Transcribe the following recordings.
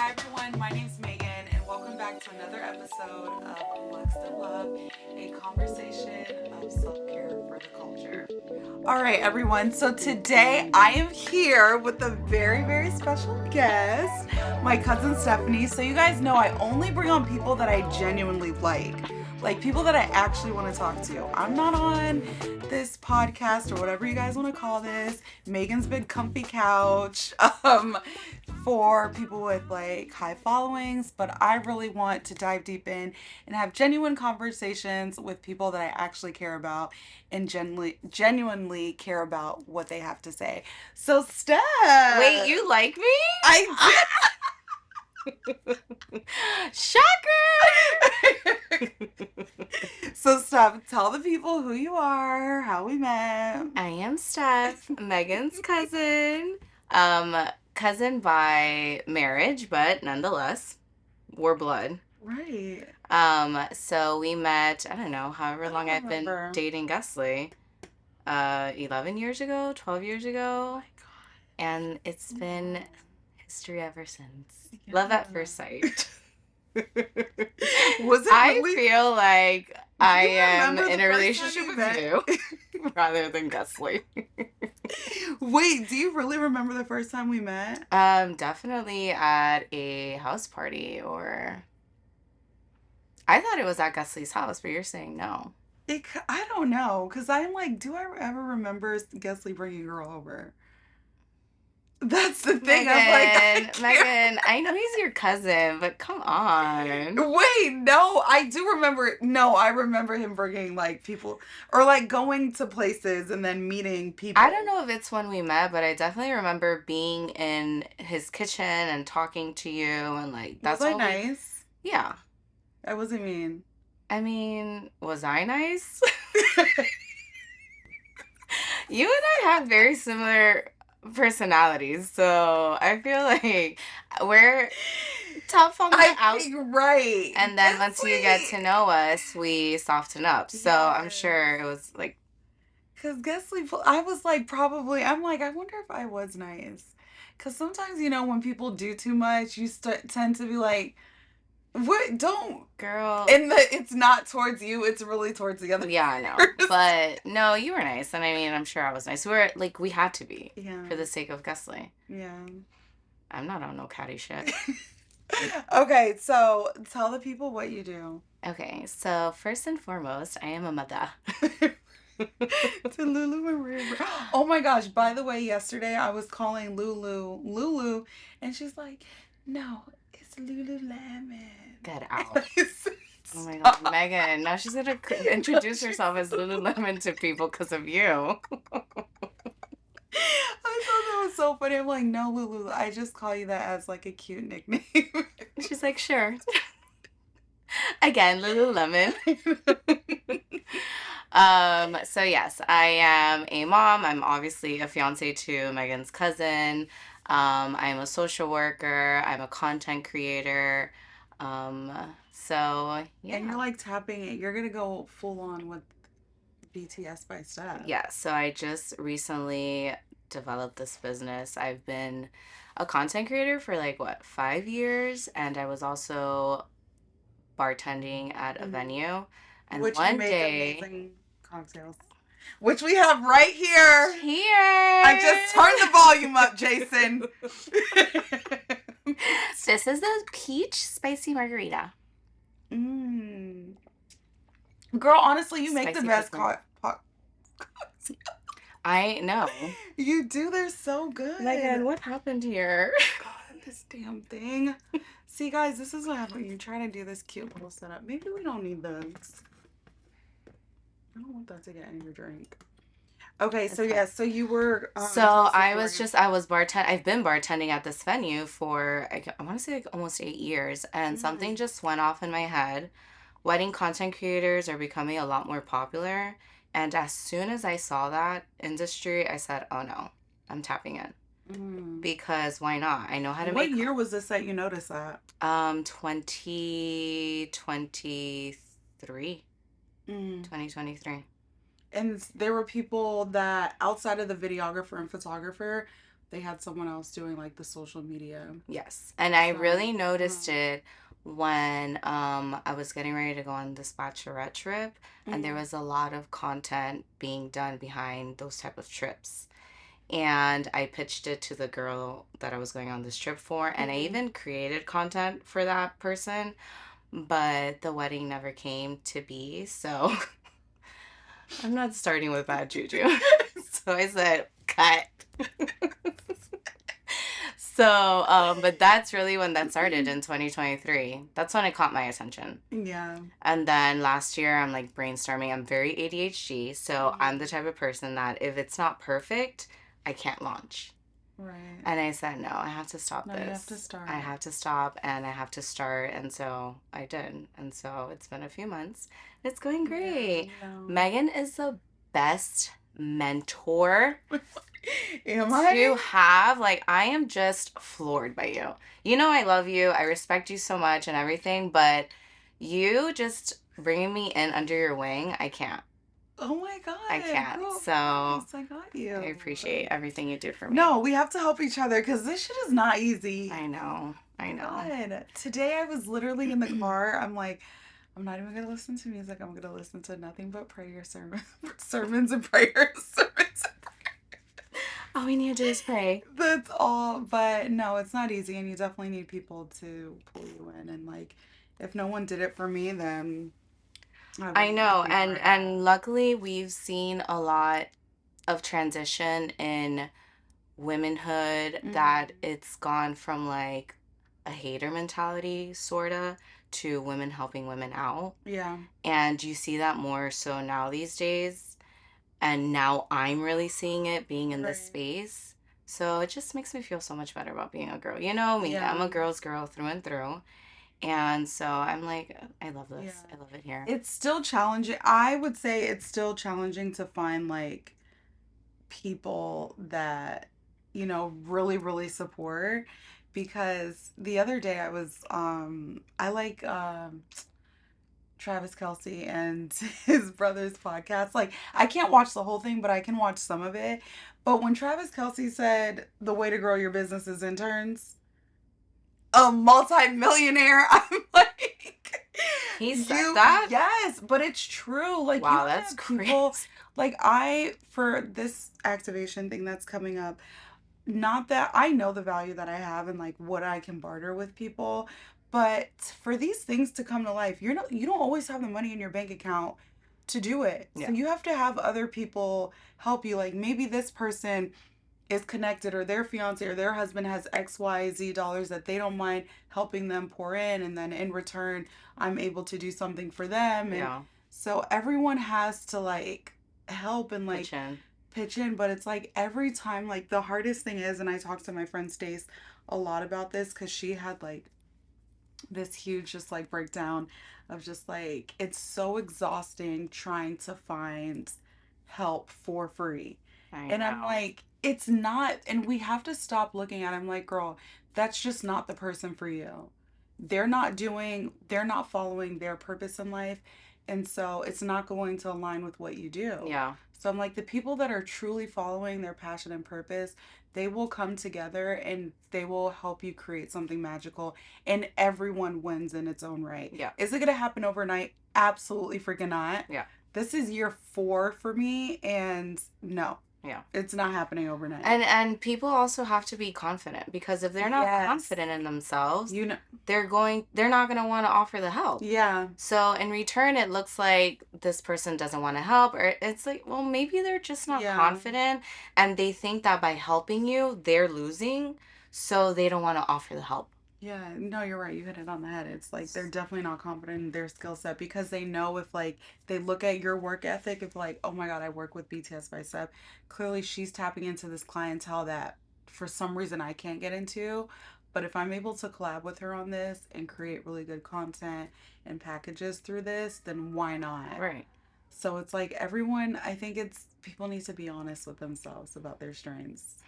Hi everyone, my name's Megan, and welcome back to another episode of Luxe and Love, a conversation of self-care for the culture. All right, everyone. So today I am here with a very, very special guest, my cousin Stephanie. So you guys know I only bring on people that I genuinely like people that I actually want to talk to. I'm not on this podcast or whatever you guys want to call this, Megan's big comfy couch, for people with like high followings, but I really want to dive deep in and have genuine conversations with people that I actually care about and genuinely care about what they have to say. So Steph, Wait, you like me? I Shocker! So Steph, tell the people who you are, how we met. I am Steph, Megan's cousin. Cousin by marriage, but nonetheless, we're blood. Right. So we met, I don't know, however long I've been dating Gusley. 11 years ago, 12 years ago. Oh my God. And it's been history ever since. Yeah. Love at first sight. Was it I really? feel like I am in a relationship with you rather than Gusley. Wait, do you really remember the first time we met? Definitely at a house party, or I thought it was at Gusley's house, but you're saying no. I don't know, because I'm like, do I ever remember Gusley bringing a girl over? That's the thing. Megan, I know he's your cousin, but come on. Wait, no, I do remember. No, I remember him bringing like people or like going to places and then meeting people. I don't know if it's when we met, but I definitely remember being in his kitchen and talking to you, and like that's was I nice? Yeah. I wasn't mean. I mean, was I nice? You and I have very similar personalities, so I feel like we're tough on the out. Right. And then once you get to know us, we soften up. So yes. I'm sure it was like, because Gusley, I was like, probably, I'm like, I wonder if I was nice. Because sometimes, you know, when people do too much, you tend to be like, what? Don't, girl. And it's not towards you. It's really towards the other. Yeah, I know. But no, you were nice, and I mean, I'm sure I was nice. We had to be. Yeah. For the sake of Gusley. Yeah. I'm not on no catty shit. Okay, so tell the people what you do. Okay, so first and foremost, I am a mother. To Lulu Maria. Oh my gosh! By the way, yesterday I was calling Lulu, and she's like, "No, it's Lululemon." Get out. Oh my God, Megan. Now she's going to introduce herself as Lululemon to people because of you. I thought that was so funny. I'm like, no, Lulu, I just call you that as like a cute nickname. She's like, sure. Again, Lululemon. So yes, I am a mom. I'm obviously a fiance to Megan's cousin. I'm a social worker. I'm a content creator. So yeah. And you're like tapping it. You're gonna go full on with BTS by Steph. Yeah. So I just recently developed this business. I've been a content creator for like 5 years, and I was also bartending at a venue. And which one you make day, amazing cocktails, which we have right here. Here. I just turned the volume up, Jason. This is the peach spicy margarita. Girl, honestly, you make the best I know. You do. They're so good. Megan, what happened here? God, this damn thing. See, guys, this is what happens when you try to do this cute little setup. Maybe we don't need this. I don't want that to get in your drink. Okay, so yes, so you were. I was bartending. I've been bartending at this venue for I want to say like almost 8 years, and something just went off in my head. Wedding content creators are becoming a lot more popular, and as soon as I saw that industry, I said, "Oh no, I'm tapping in." Because why not? I know how to make. What year was this that you noticed that? 2023. 2023. And there were people that outside of the videographer and photographer, they had someone else doing like the social media. Yes. And I So, really noticed it when I was getting ready to go on this bachelorette trip, and there mhm. was a lot of content being done behind those type of trips. And I pitched it to the girl that I was going on this trip for, and I Mhm. even created content for that person, but the wedding never came to be, so I'm not starting with bad juju. So I said, cut. So, but that's really when that started in 2023. That's when it caught my attention. Yeah. And then last year, I'm like brainstorming. I'm very ADHD, so I'm the Mhm. type of person that if it's not perfect, I can't launch. Right. And I said, no, I have to stop No, you have to this. I start. have to stop and I have to start. And so I did. And so it's been a few months. It's going Yeah, great. no. Megan is the best mentor Am to I? have. Like, I am just floored by you. You know, I love you. I respect you so much and everything, but you just bringing me in under your wing, I can't. Oh my I God, can't. girl, of So I course, I got you. appreciate everything you did for me. No, we have to help each other because this shit is not easy. I know. Oh I my know. God. Today I was literally in the car. I'm like, I'm not even gonna listen to music. I'm gonna listen to nothing but prayer sermons, sermons and prayers. Sermons and All we need to do is pray. That's all. But no, it's not easy, and you definitely need people to pull you in. And like, if no one did it for me, then I I wouldn't know. be where And I'm at. and luckily we've seen a lot of transition in womanhood that Hmm. it's gone from like a hater mentality sorta to women helping women out. Yeah. And you see that more so now these days. And now I'm really seeing it being in this Right. space. So it just makes me feel so much better about being a girl. You know me, I'm Yeah. a girl's girl through and through. And so I'm like, I love Yeah. this. I love it here. It's still challenging. I would say it's still challenging to find like people that, really, really support because the other day I like Travis Kelsey and his brother's podcast. Like, I can't watch the whole thing, but I can watch some of it. But when Travis Kelsey said the way to grow your business is interns, a multi-millionaire, I'm like, He said that? yes, but it's true. Like, you Wow, have to that's have people, crazy. like, for this activation thing that's coming up, not that I know the value that I have and like what I can barter with people, but for these things to come to life, you don't always have the money in your bank account to do it. So Yeah. you have to have other people help you. Like maybe this person is connected or their fiance or their husband has XYZ dollars that they don't mind helping them pour in, and then in return I'm able to do something for them. And Yeah. so everyone has to like help and like Pitch in. pitch in, but it's like every time, like the hardest thing is, and I talked to my friend Stace a lot about this because she had like this huge just like breakdown of just like it's so exhausting trying to find help for free. I And I'm know. like, it's not, and we have to stop looking at it. I'm like, girl, that's just not the person for you. They're not following their purpose in life. And so it's not going to align with what you do. Yeah. So I'm like, the people that are truly following their passion and purpose, they will come together and they will help you create something magical, and everyone wins in its own right. Yeah. Is it going to happen overnight? Absolutely freaking not. Yeah. This is year 4 for me, and no, Yeah. it's not happening overnight. And people also have to be confident because if they're not Yes. confident in themselves, You know, they're not going to want to offer the help. yeah. So in return, it looks like this person doesn't want to help, or it's like, well, maybe they're just not Yeah. confident and they think that by helping you, they're losing. So they don't want to offer the help. Yeah, no, you're right. You hit it on the head. It's like they're definitely not confident in their skill set because they know if like they look at your work ethic, if like, oh my God, I work with BTS Bicep, clearly she's tapping into this clientele that for some reason I can't get into. But if I'm able to collab with her on this and create really good content and packages through this, then why not? Right. So it's like everyone, I think it's people need to be honest with themselves about their strengths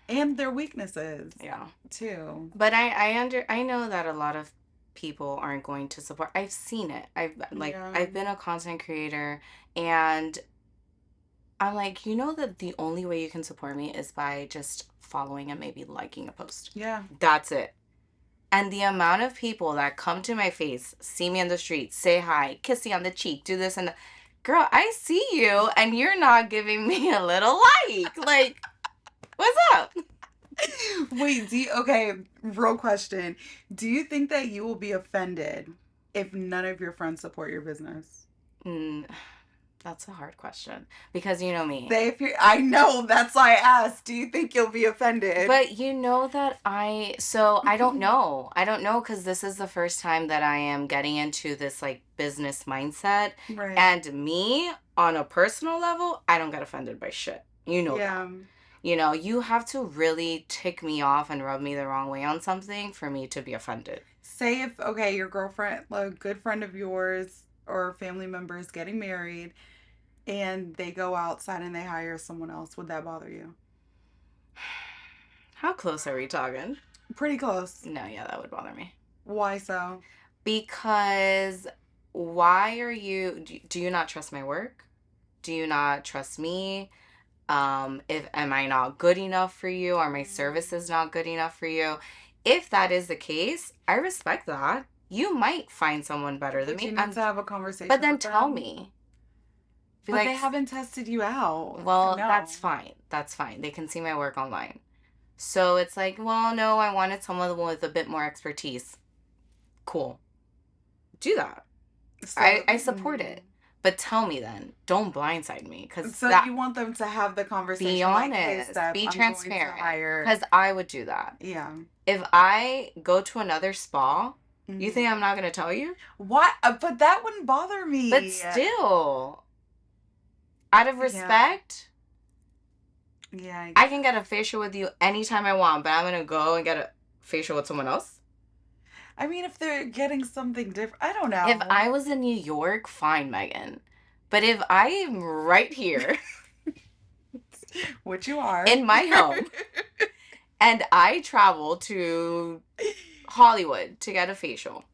and their weaknesses Yeah. too. But I know that a lot of people aren't going to support. I've seen it. Yeah. I've been a content creator, and I'm like, you know that the only way you can support me is by just following and maybe liking a post. Yeah. That's it. And the amount of people that come to my face, see me on the street, say hi, kiss me on the cheek, do this and that. Girl, I see you and you're not giving me a little like. Like, what's up? Wait, okay, real question. Do you think that you will be offended if none of your friends support your business? Mm, that's a hard question because you know me. Say if you're, I know, that's why I asked. Do you think you'll be offended? But you know that I don't know. I don't know because this is the first time that I am getting into this like business mindset. Right. And me, on a personal level, I don't get offended by shit. You know that. You know, you have to really tick me off and rub me the wrong way on something for me to be offended. Say if, okay, your girlfriend, a good friend of yours or family member is getting married and they go outside and they hire someone else, would that bother you? How close are we talking? Pretty close. No, yeah, that would bother me. Why so? Because why are you, do you not trust my work? Do you not trust me? If am I not good enough for you? Are my services not good enough for you? If that is the case, I respect that. You might find someone better than But me. you need to have a conversation. But then with tell them. me. But like, they haven't tested you out. Well, No. that's fine. That's fine. They can see my work online. So it's like, well, no, I wanted someone with a bit more expertise. Cool. Do that. So, I support it. But tell me then. Don't blindside me. So you want them to have the conversation. Be honest. Like, hey, Steph, be transparent. Because I would do that. Yeah. If I go to another spa, you think I'm not going to tell you? What? But that wouldn't bother me. But still, out of respect... Yeah. I can get a facial with you anytime I want, but I'm going to go and get a facial with someone else? I mean, if they're getting something different, I don't know. If I was in New York, fine, Megan. But if I am right here... which you are. In my home. And I travel to Hollywood to get a facial.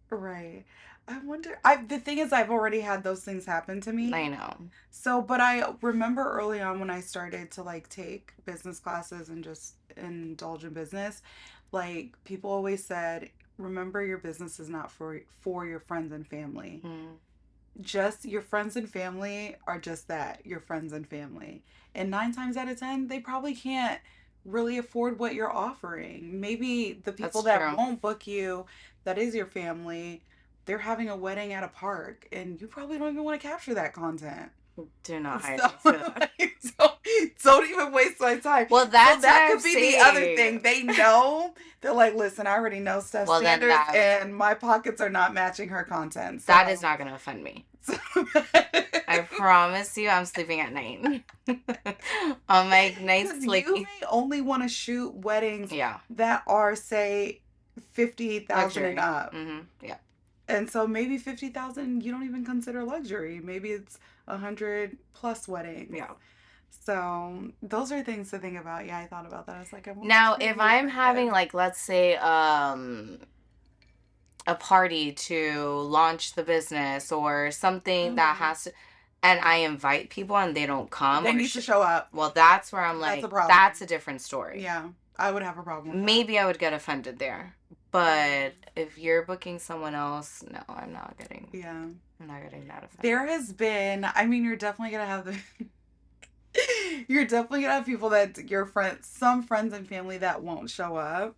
Right. I wonder. The thing is, I've already had those things happen to me. I know. So, but I remember early on when I started to like take business classes and just indulge in business, like people always said, remember your business is not for your friends and family. Just your friends and family are just that, your friends and family. And 9 times out of 10, they probably can't really afford what you're offering. Maybe the people that won't book you, that is your family, they're having a wedding at a park and you probably don't even want to capture that content. Do not hide so don't even waste my time. Well, that could be the other thing. They know. They're like, listen, I already know Steph's standards and my pockets are not matching her content. So. That is not going to offend me. I promise you I'm sleeping at night. On my nice sleep. You may only want to shoot weddings that are, say, 50,000 and up. Yeah. And so maybe 50,000 you don't even consider luxury. Maybe it's 100 plus weddings. Yeah. So those are things to think about. Yeah, I thought about that. I was like, now if I'm having like, let's say, a party to launch the business or something that has to, and I invite people and they don't come, they need to show up. Well, that's where I'm like, that's a different story. Yeah, I would have a problem with maybe that. I would get offended there. But if you're booking someone else, no, I'm not getting. Yeah. I'm not getting that offended. There has been, I mean, you're definitely going to have you're definitely going to have people that your friends, some friends and family that won't show up.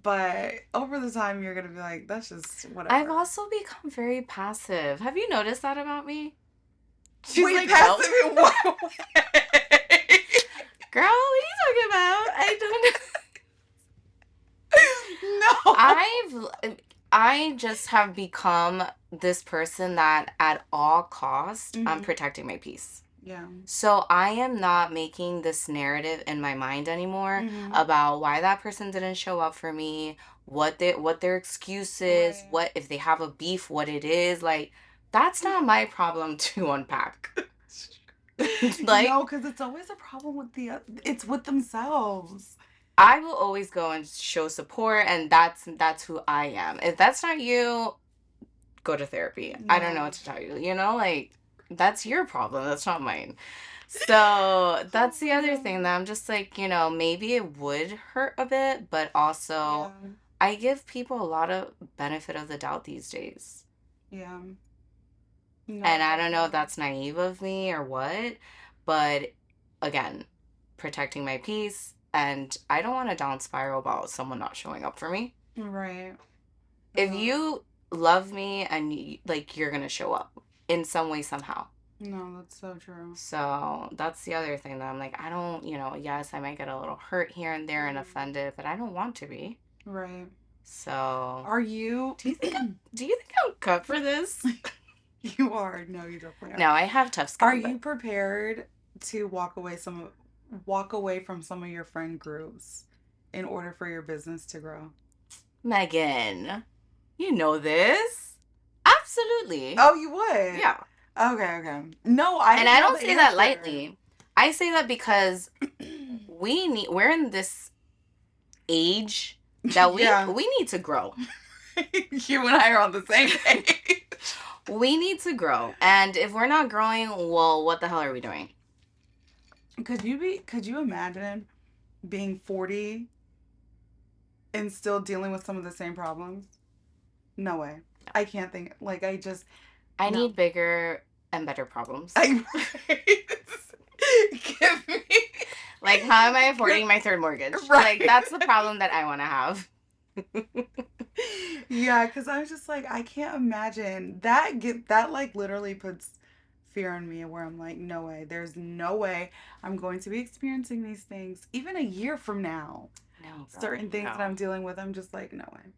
But over the time, you're going to be like, that's just whatever. I've also become very passive. Have you noticed that about me? She's like, passive in what way? Girl, what are you talking about? I don't know. No. I just have become this person that at all costs, I'm protecting my peace. Yeah. So I am not making this narrative in my mind anymore about why that person didn't show up for me, what their excuse is, what if they have a beef, what it is. Like, that's not my problem to unpack. Like, no, because it's always a problem with it's with themselves. I will always go and show support, and that's who I am. If that's not you, go to therapy. No. I don't know what to tell you. You know, like, That's your problem. That's not mine. So that's the other thing that I'm just like, maybe it would hurt a bit, but also Yeah. I give people a lot of benefit of the doubt these days. Yeah. No, And I don't know if definitely. that's naive of me or what, but again, protecting my peace. And I don't want to down spiral about someone not showing up for me. Right. If No. you love me and like you're going to show up in some way, somehow. No, that's so true. So that's the other thing that I'm like, I don't, yes, I might get a little hurt here and there and Mhm. offended, but I don't want to be. Right. So Are you? do you think I'm cut for this? You are. No, you definitely are. No, I have tough Are skin, you but prepared to walk away from some of your friend groups in order for your business to grow? Megan, you know this. Absolutely. Oh, you would. Yeah. Okay, okay. No, I And didn't I know don't the say that answer. lightly. I say that because we're in this age that we Yeah. we need to grow. You and I are on the same page. We need to grow. And if we're not growing, well, what the hell are we doing? Could you imagine being 40 and still dealing with some of the same problems? No way. I can't think. Like, I just, I no. need bigger and better problems. I, give me, Like, how am I affording my third mortgage? right. Like, that's the problem that I want to have. Yeah, because I was just like, I can't imagine that like literally puts fear in me where I'm like, no way. There's no way I'm going to be experiencing these things even a year from now. No, girl, Certain things that no. I'm dealing with, I'm just like, no way.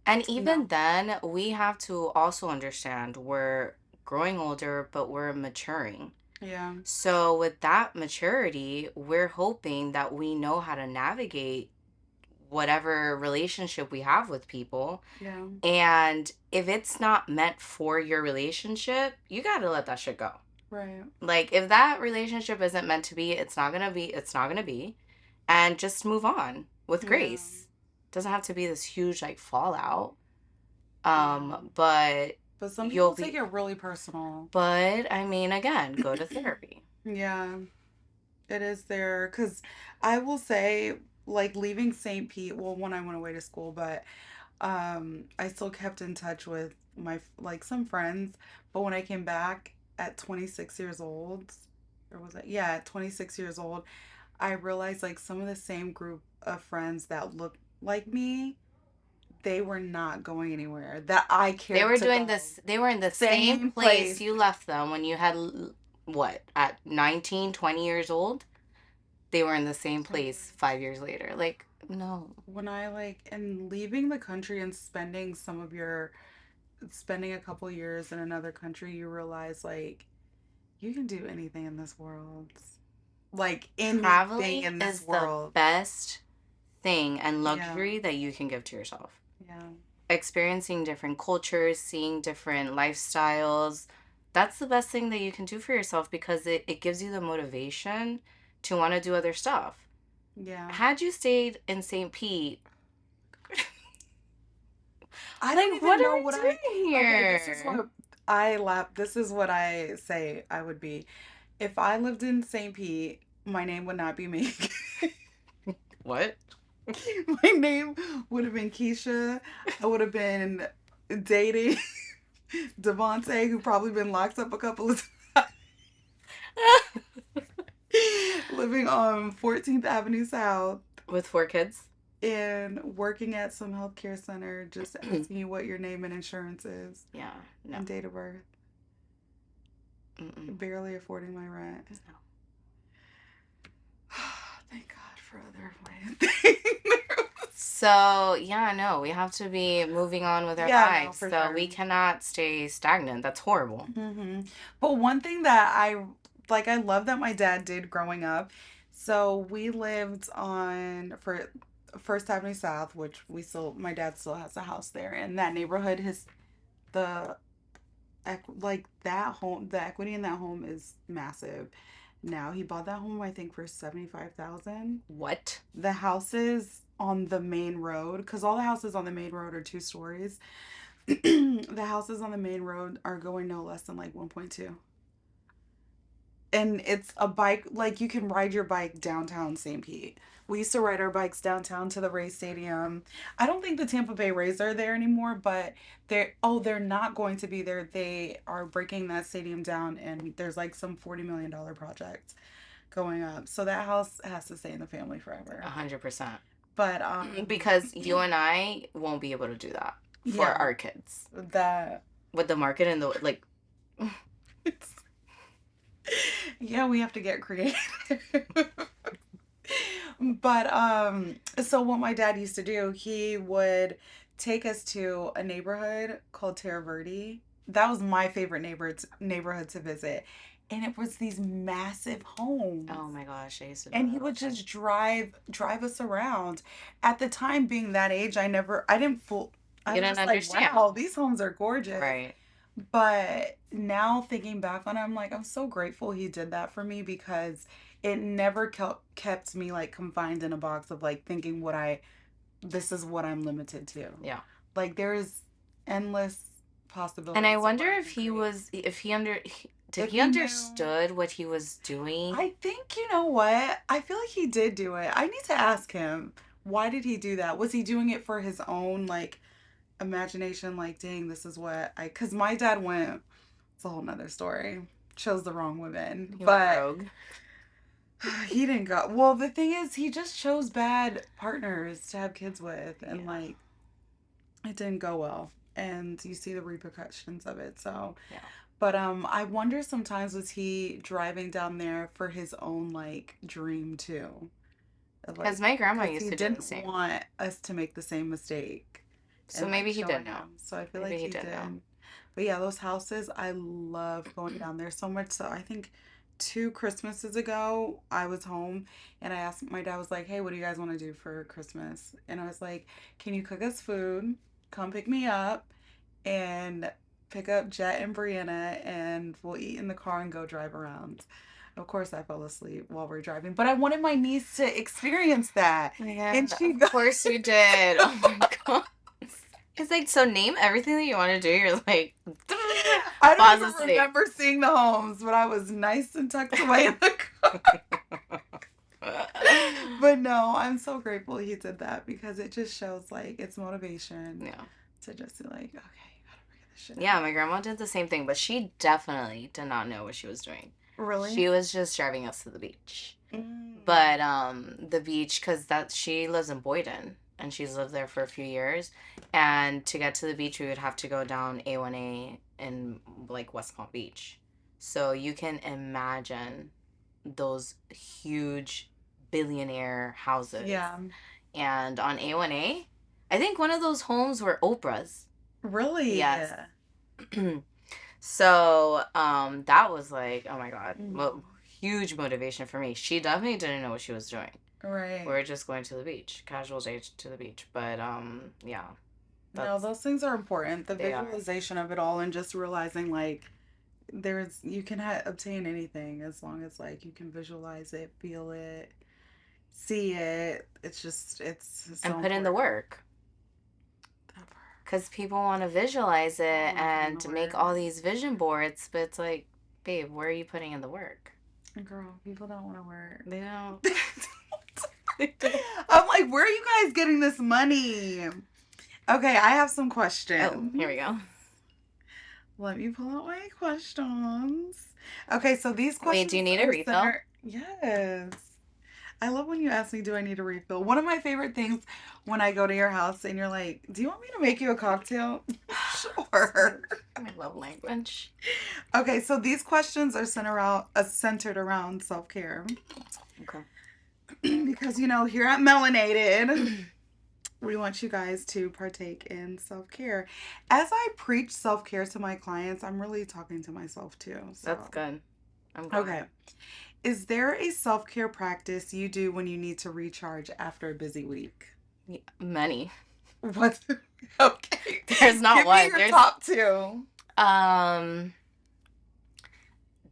And even No. then, we have to also understand we're growing older, but we're maturing. Yeah. So, with that maturity, we're hoping that we know how to navigate whatever relationship we have with people. Yeah. And if it's not meant for your relationship, you got to let that shit go. Right. Like, if that relationship isn't meant to be, it's not going to be. And just move on with Yeah. grace. Doesn't have to be this huge, like, fallout. Yeah. But But some you'll people take be, it really personal. but I mean, again, go to therapy. Yeah. It is there because I will say, like leaving St. Pete. Well, when I went away to school, but I still kept in touch with my like some friends. But when I came back at 26 years old, or was it? Yeah, at 26 years old, I realized like some of the same group of friends that looked like me, they were not going anywhere that I They cared were to doing go. this, they were in the same Same place place. you left them when you had, what, at 19, 20 years old? They were in the same place 5 years later. Like, no. When I like and leaving the country and spending a couple years in another country, you realize like you can do anything in this world. Like anything Traveling in this is the world. best thing and Yeah. luxury that you can give to yourself. Yeah. Experiencing different cultures, seeing different lifestyles, that's the best thing that you can do for yourself because it gives you the motivation to want to do other stuff. Yeah. Had you stayed in St. Pete, I don't like, even what are know we what I doing okay, this is here? what I laugh this is what I say I would be. If I lived in St. Pete, my name would not be me. What? My name would have been Keisha. I would have been dating Devontae, who probably been locked up a couple of times, living on 14th Avenue South, With 4 kids? and working at some healthcare center, just asking you what your name and insurance is Yeah, no. and date of birth, Mm-mm. barely affording my rent. No. Thank God for other ways. So, yeah, no, we have to be moving on with our Yeah, no, lives. for So sure. we cannot stay stagnant. That's horrible. But one thing that I love that my dad did growing up. So we lived on for First Avenue South, which my dad still has a house there. In that neighborhood, the like that home, the equity in that home is massive. Now he bought that home, I think, for 75,000. What? The houses on the main road, because all the houses on the main road are 2 stories. The houses on the main road are going no less than like 1.2. and it's a bike, like you can ride your bike downtown St. Pete. We used to ride our bikes downtown to the Rays Stadium. I don't think the Tampa Bay Rays are there anymore, but they're not going to be there. They are breaking that stadium down, and there's like some $40 million project going up. So that house has to stay in the family forever. 100%. But Because you and I won't be able to do that for yeah, our kids that with the market and the like. it's, yeah, we have to get creative. But so what my dad used to do, he would take us to a neighborhood called Terra Verde. That was my favorite neighborhood to visit. And it was these massive homes. Oh my gosh, I used to do And he that all would the time. just drive us around. At the time, being that age, I didn't fool. I You was didn't just like, understand. wow, these homes are gorgeous. Right. But now thinking back on it, I'm like, I'm so grateful he did that for me, because it never kept me like confined in a box of like thinking this is what I'm limited to. Yeah. Like there's endless possibilities. And I of what wonder I if can he create. was, if he under, did If he he knew, understood what he was doing? I think, you know what? I feel like he did do it. I need to ask him. Why did he do that? Was he doing it for his own like imagination? Like, dang, this is what because my dad went, it's a whole nother story. Chose the wrong woman. He went But rogue. he didn't go. Well, the thing is, he just chose bad partners to have kids with, and Yeah. like, it didn't go well. And you see the repercussions of it. So, Yeah. but I wonder sometimes, was he driving down there for his own like dream too? Of, like, Because my grandma because used he to do the didn't same. want us to make the same mistake. So And maybe like he showing did know. him. So I feel Maybe like he he did did. know. But yeah, those houses, I love going down there so much. So I think 2 Christmases ago, I was home and I asked my dad, was like, hey, what do you guys want to do for Christmas? And I was like, can you cook us food? Come pick me up and pick up Jet and Brianna, and we'll eat in the car and go drive around. Of course, I fell asleep while we are driving, but I wanted my niece to experience that. Yeah, And she of got. course you did. Oh my god. It's like, so name everything that you want to do. You're like, I don't falls even asleep. remember seeing the homes, but I was nice and tucked away in the car. But no, I'm so grateful he did that, because it just shows like it's motivation Yeah. to just be like, okay, you gotta figure this shit Yeah, out. my grandma did the same thing, but she definitely did not know what she was doing. Really? She was just driving us to the beach. Mm. But the beach, because she lives in Boyden and she's lived there for a few years, and to get to the beach we would have to go down A1A in like West Palm Beach. So you can imagine those huge billionaire houses. Yeah. And on A1A, I think one of those homes were Oprah's. Really? Yes. So that was like, oh my god, huge motivation for me. She definitely didn't know what she was doing. Right. We were just going to the beach, casual day to the beach. But yeah, No, those things are important. The they are. visualization of it all, and just realizing like you can obtain anything as long as like you can visualize it, feel it, see it. It's just it's so and put in the work. Because people want to visualize it and make all these vision boards, but it's like, babe, where are you putting in the work? Girl, people don't want to work. They don't. I'm like, where are you guys getting this money? Okay, I have some questions. Oh, here we go. Let me pull out my questions. Okay, so these questions. Wait, do you need a refill? Yes. I love when you ask me, do I need a refill? One of my favorite things when I go to your house and you're like, do you want me to make you a cocktail? Sure. My love language. Okay, so these questions are centered around self-care. Okay. Because, here at Melanated, we want you guys to partake in self-care. As I preach self-care to my clients, I'm really talking to myself too. So. That's good. I'm glad. Okay. Is there a self-care practice you do when you need to recharge after a busy week? Yeah, many. What? Okay. There's not Give one. me your There's top two.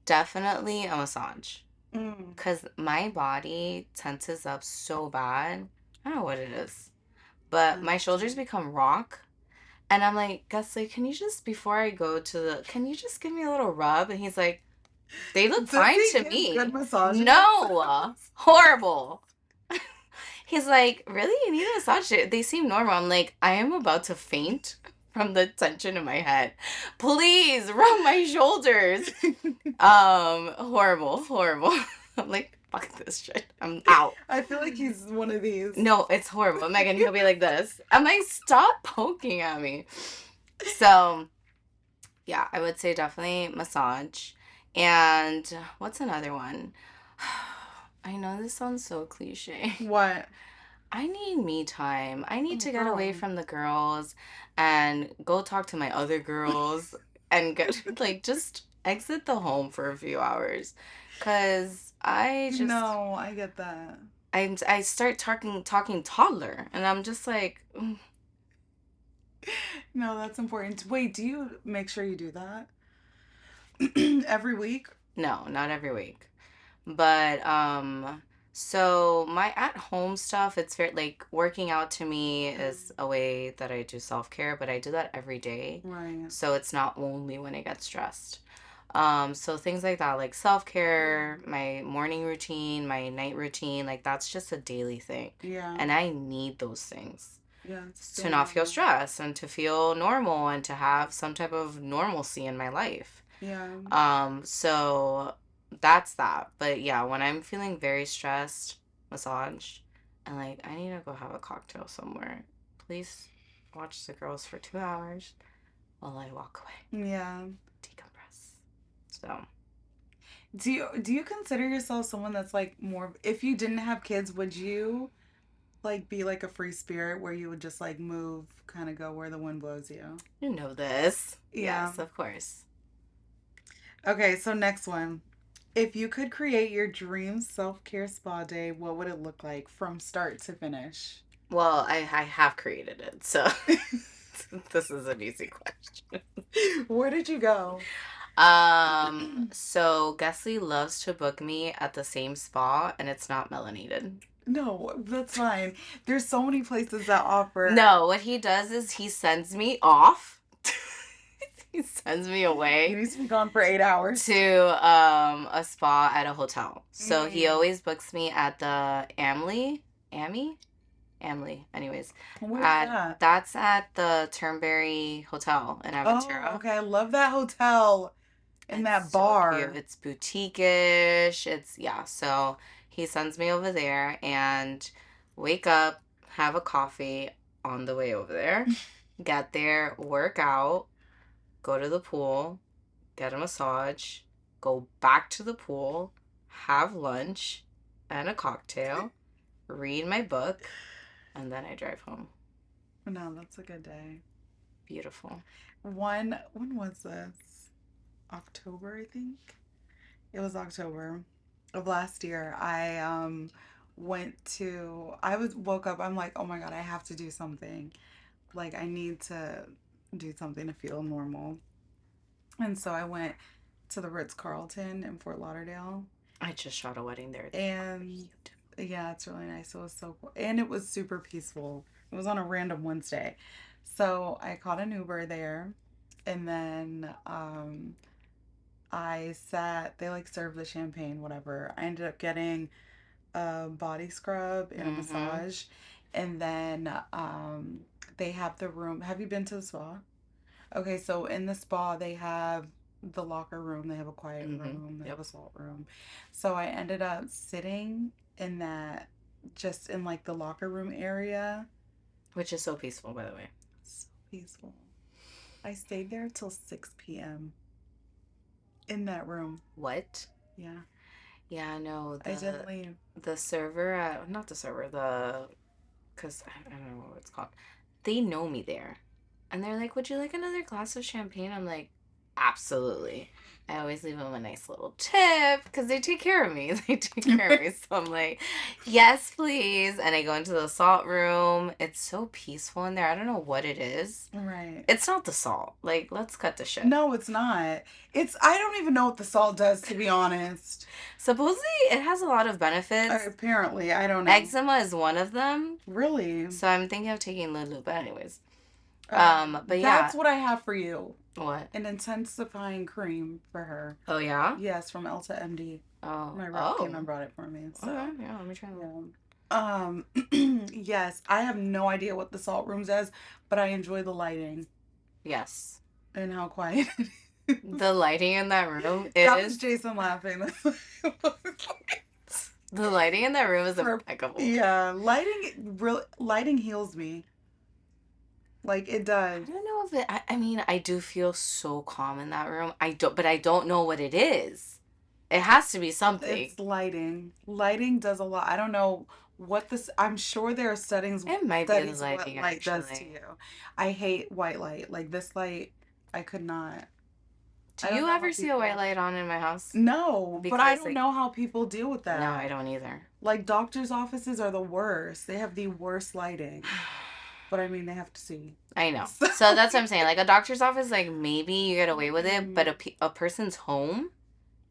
Definitely a massage. Mm. Because my body tenses up so bad. I don't know what it is. But my shoulders become rock. And I'm like, Gusley, can you just, before I go can you just give me a little rub? And he's like, They look Does fine he to give good me. massages? No, horrible. He's like, really? You need a massage? They seem normal. I'm like, I am about to faint from the tension in my head. Please rub my shoulders. Horrible, horrible. I'm like, fuck this shit. I'm out. I feel like he's one of these. No, it's horrible. Megan, he'll be like this. I'm like, stop poking at me. So, yeah, I would say definitely massage. And what's another one? I know this sounds so cliche. What? I need me time. I need Oh, to get away girl. from the girls and go talk to my other girls and get like just exit the home for a few hours. Cause I just No, I get that. I start talking toddler and I'm just like No, that's important. Wait, do you make sure you do that every week? no, not every week. But so my at home stuff, it's very like working out to me is a way that I do self-care, but I do that every day. Right. So it's not only when I get stressed. So things like that, like self-care, my morning routine, my night routine, like that's just a daily thing. Yeah. And I need those things Yeah. It's to so not feel normal. stressed and to feel normal and to have some type of normalcy in my life. Yeah. So that's that. But yeah, when I'm feeling very stressed, massage, and like I need to go have a cocktail somewhere. Please watch the girls for 2 hours while I walk away, Yeah. decompress. So Do you consider yourself someone that's like more if you didn't have kids, would you like be like a free spirit where you would just like move, kind of go where the wind blows you? you know this. Yeah. Yes, of course. Okay, so next one. If you could create your dream self-care spa day, what would it look like from start to finish? Well, I have created it, so this is an easy question. Where did you go? So Guessly loves to book me at the same spa, and it's not melanated. No, that's fine. There's so many places that offer. No, what he does is he sends me off. He sends me You away need to be gone for 8 hours. to a spa at a hotel. So he Mm. always books me at the Amley. Anyways, Where's at that? that's at the Turnberry Hotel in Oh, Aventura. okay. I love that hotel and that It's so bar. cute. It's boutique-ish. It's yeah. So he sends me over there and wake up, have a coffee on the way over there, get there, work out, go to the pool, get a massage, go back to the pool, have lunch and a cocktail, read my book, and then I drive home. No, that's a good day. Beautiful. When was this? October, I think. It was October of last year. I woke up, I'm like, oh my God, I have to do something. Like I need to do something to feel normal. And so I went to the Ritz-Carlton in Fort Lauderdale. I just shot a wedding there. And yeah, it's really nice. It was so cool. And it was super peaceful. It was on a random Wednesday. So I caught an Uber there. And then they like served the champagne, whatever. I ended up getting a body scrub and a massage. And then they have the room. Have you been to the spa? Okay, so in the spa, they have the locker room, they have a quiet room, they have a salt room. So I ended up sitting in that, just in like the locker room area. Which is so peaceful, by the way. So peaceful. I stayed there till 6 p.m. in that room. What? Yeah. Yeah, no. I didn't leave. The server, not the server, because I don't know what it's called. They know me there. And they're like, would you like another glass of champagne? I'm like, absolutely. I always leave them a nice little tip because they take care of me. They take care of me. So I'm like, yes, please. And I go into the salt room. It's so peaceful in there. I don't know what it is. Right. It's not the salt. Like, let's cut the shit. No, it's not. I don't even know what the salt does, to be honest. Supposedly, it has a lot of benefits. Apparently, I don't know. Eczema is one of them. Really? So I'm thinking of taking Lulu, but anyways. But yeah. That's what I have for you. What? An intensifying cream for her. Oh, yeah? Yes, from Elta MD. Oh. My rep came and brought it for me. So, Okay, yeah, let me try that. Yes, I have no idea what the salt room does, but I enjoy the lighting Yes. and how quiet it is. The lighting in that room That was is... Jason laughing. The lighting in that room is impeccable. Yeah, lighting heals me. Like it does. I don't know if it... I mean, I do feel so calm in that room. But I don't know what it is. It has to be something. It's lighting. Lighting does a lot. I don't know what this. I'm sure there are It might be the studies what lighting, light does to actually. you. I hate white light. Like this light, I could not. Do I don't you know ever how see a white light on in my house? No, but I Because, don't like, know how people deal with that. no, I don't either. Like doctors' offices are the worst. They have the worst lighting. But I mean, they have to see. I know. So that's what I'm saying. Like, a doctor's office, like, maybe you get away with it, but a person's home,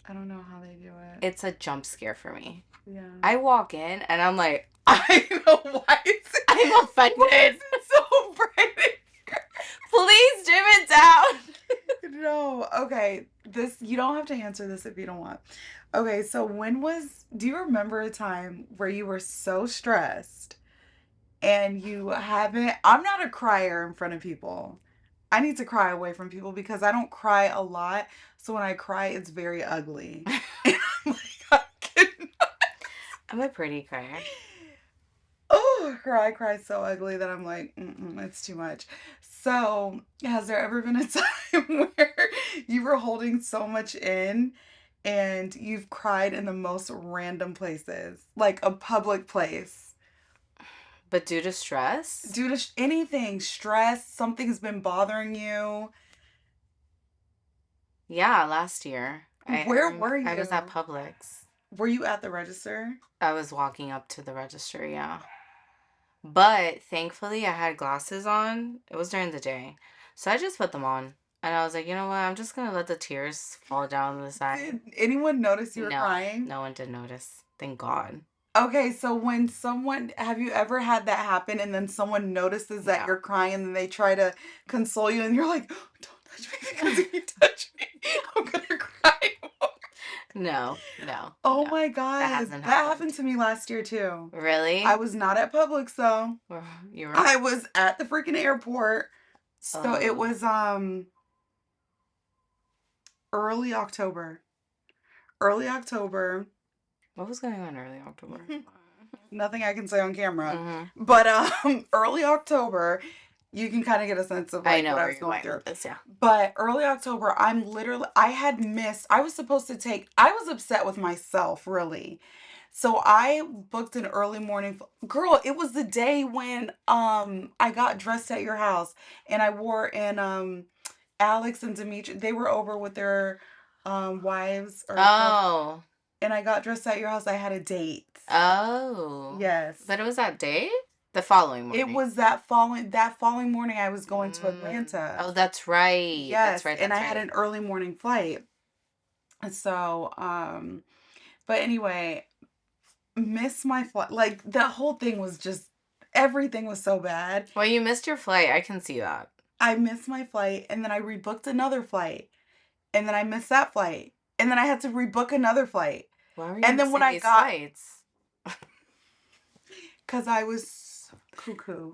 I don't know how they do it. it's a jump scare for me. Yeah. I walk in and I'm like, I know why I'm offended. Why is it so bright in here? Please dim it down. No. Okay. You don't have to answer this if you don't want. Okay, so do you remember a time where you were so stressed and I'm not a crier in front of people. I need to cry away from people because I don't cry a lot. So when I cry, it's very ugly. And I'm like, I cannot. I'm a pretty crier. Oh, I cry so ugly that I'm like, it's too much. So, has there ever been a time where you were holding so much in and you've cried in the most random places, like a public place? But due to stress? Due to anything, stress, something's been bothering you. Yeah, last year. Where were you? I was at Publix. Were you at the register? I was walking up to the register, yeah. But thankfully, I had glasses on. It was during the day. So I just put them on. And I was like, you know what? I'm just going to let the tears fall down the side. Did anyone notice you were crying? No one did notice. Thank God. Okay, so have you ever had that happen and then someone notices that you're crying and then they try to console you and you're like, oh, don't touch me because if you touch me, I'm going to cry more. No. Oh no, my God. That happened to me last year too. Really? I was not at Publix though. You were? I was at the freaking airport. So it was early October. Early October. What was going on early October? Nothing I can say on camera. Mm-hmm. But early October, you can kind of get a sense of like, what I was going through. This, yeah. But early October, I was upset with myself, really. So I booked an early morning. Girl, it was the day when I got dressed at your house and I wore Alex and Dimitri, they were over with their wives. And I got dressed at your house. I had a date. Oh. Yes. But it was that day? The following morning. It was that following morning I was going to Atlanta. Oh, that's right. Yes. And I had an early morning flight. So, but anyway, missed my flight. Like the whole thing was just, everything was so bad. Well, you missed your flight. I can see that. I missed my flight and then I rebooked another flight. And then I missed that flight. And then I had to rebook another flight. Why were you missing these flights? Because I was cuckoo.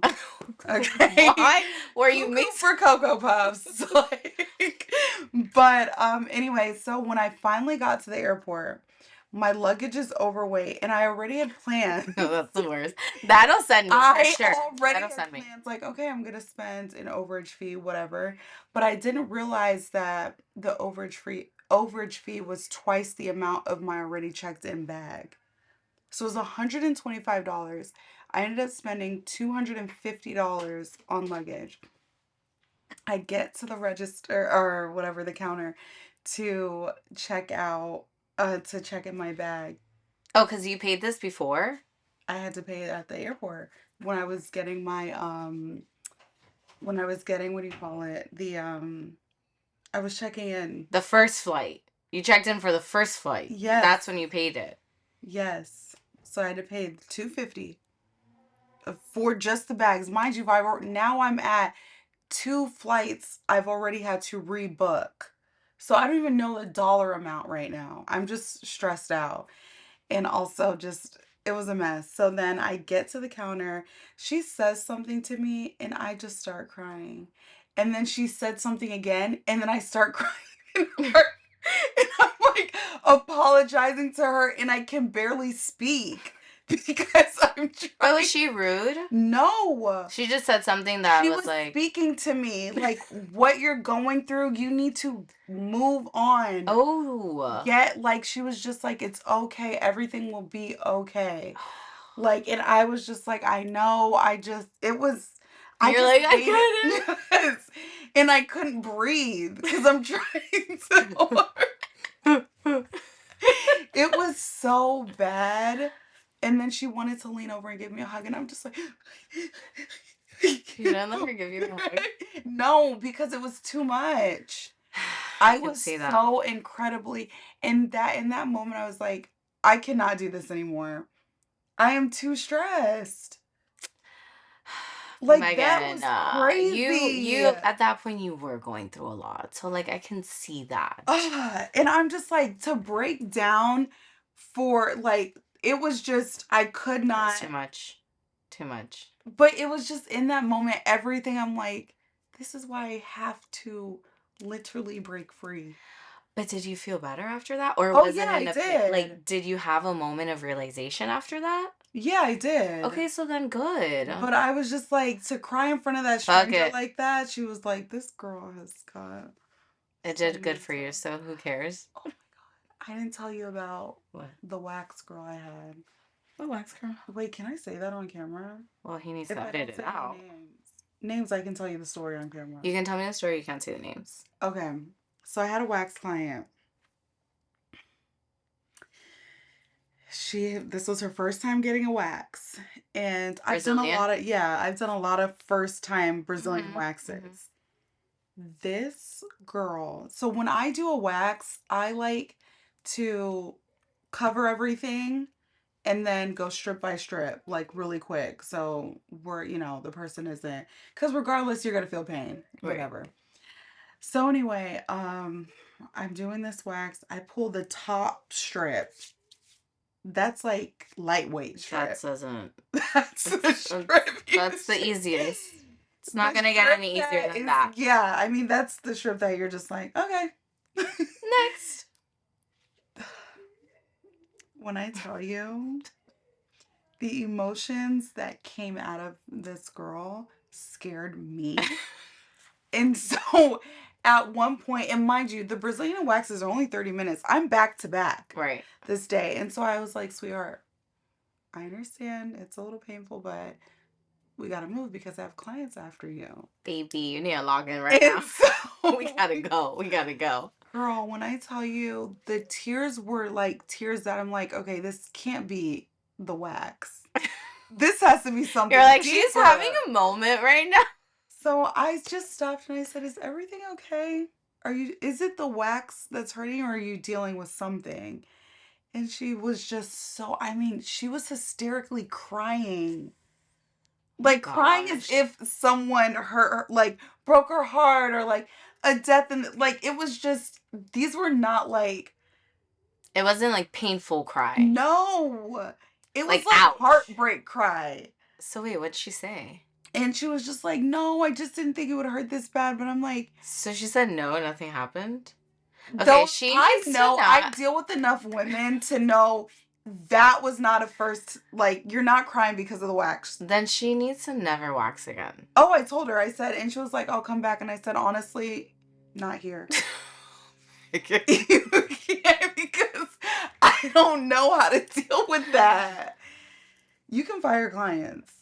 Okay. Why were you cuckoo for Cocoa Puffs? But anyway, so when I finally got to the airport, my luggage is overweight, and I already had planned. No, that's the worst. That'll send me for sure. Already had plans. Like, okay, I'm gonna spend an overage fee, whatever. But I didn't realize that the overage fee was twice the amount of my already checked in bag. So it was $125. I ended up spending $250 on luggage. I get to the register or whatever, the counter, to check in my bag. Oh, because you paid this before? I had to pay it at the airport when I was getting my what do you call it? I was checking in. The first flight. You checked in for the first flight. Yes. That's when you paid it. Yes. So I had to pay $250 for just the bags. Mind you, now I'm at 2 flights I've already had to rebook. So I don't even know the dollar amount right now. I'm just stressed out. And also just, it was a mess. So then I get to the counter. She says something to me and I just start crying. And then she said something again and then I start crying. And I'm like apologizing to her and I can barely speak because I'm trying. But was she rude? No. She just said something that She was was like, speaking to me like, what you're going through, you need to move on. oh. Yet, like, she was just like, it's okay, everything will be okay. Like, and I was just like, I know, it was, I You're just like, I waited. get it. Yes. And I couldn't breathe because I'm trying to. It was so bad. And then she wanted to lean over and give me a hug, and I'm just like, You didn't let her give you a hug? no, because it was too much. I I can was see that. so incredibly in that moment I was like, I cannot do this anymore. I am too stressed. Like that Megan, was crazy. you at that point you were going through a lot. So like I can see that. And I'm just like, to break down for like, it was just, I could not. That's too much. Too much. But it was just in that moment, everything, I'm like, this is why I have to literally break free. But did you feel better after that? Or Oh was yeah, it I did. like did you have a moment of realization after that? Yeah, I did. Okay, so then good. But I was just like, to cry in front of that Fuck stranger it. like that, she was like, this girl has got It some did good for you, mental. so who cares? Oh my God. I didn't tell you about What? the wax girl I had. What wax girl? Wait, can I say that on camera? Well, he needs If to I edit don't it say out. any names, I can tell you the story on camera. You can tell me the story, you can't say the names. Okay. So I had a wax client. This was her first time getting a wax, and I've done a Brazilian? lot of first time Brazilian waxes. Mhm. This girl, so when I do a wax, I like to cover everything and then go strip by strip, like really quick. So the person isn't, because regardless, you're gonna feel pain, Right. whatever. So anyway, I'm doing this wax. I pull the top strip. That's like lightweight strip. That doesn't. That's the strip. That's the easiest. It's not gonna get any easier than that. Yeah, I mean that's the strip that you're just like, okay. Next. When I tell you the emotions that came out of this girl scared me. And so at one point, and mind you, the Brazilian waxes are only 30 minutes. I'm back to back Right. this day. And so I was like, sweetheart, I understand it's a little painful, but we got to move because I have clients after you. Baby, you need to log in right now. So we gotta go. We gotta go. Girl, when I tell you, the tears were like tears that I'm like, okay, this can't be the wax. This has to be something. You're like, deeper. she's having a moment right now. So I just stopped and I said, is everything okay? Is it the wax that's hurting, or are you dealing with something? And she was just she was hysterically crying. Like crying as if someone like broke her heart, or like a death, and like it was just, these were not like, it wasn't like painful cry. No. It was like ouch. Heartbreak cry. So wait, what'd she say? And she was just like, no, I just didn't think it would hurt this bad. But I'm like, so she said no, nothing happened. Okay, I deal with enough women to know that was not a first, like, you're not crying because of the wax. Then she needs to never wax again. Oh, I told her, I said, and she was like, I'll come back. And I said, honestly, not here. You can't, because I don't know how to deal with that. You can fire clients.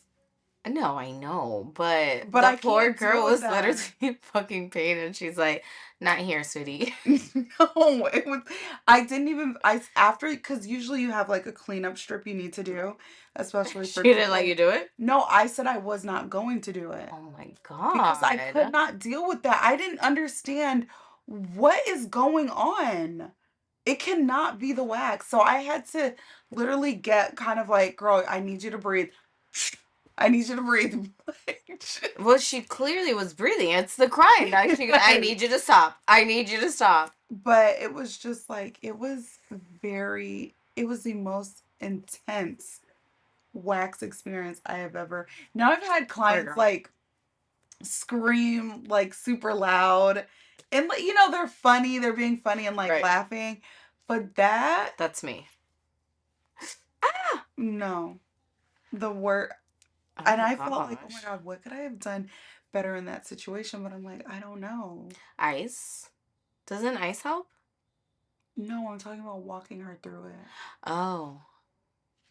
No, I know, but the poor girl was literally in fucking pain, and she's like, "Not here, sweetie." No, it was. I didn't even. Because usually you have like a cleanup strip you need to do, especially for. She didn't let you do it? No, I said I was not going to do it. Oh my God! Because I could not deal with that. I didn't understand what is going on. It cannot be the wax. So I had to literally get kind of like, girl, I need you to breathe. I need you to breathe. Well, she clearly was breathing. It's the crying. I need you to stop. I need you to stop. But it was just like, it was the most intense wax experience I have ever. Now I've had clients like scream like super loud, and like, they're funny, they're being funny and like laughing, but that's me. No, the word. And I felt like, oh my God, what could I have done better in that situation? But I'm like, I don't know. Ice? Doesn't ice help? No, I'm talking about walking her through it. Oh.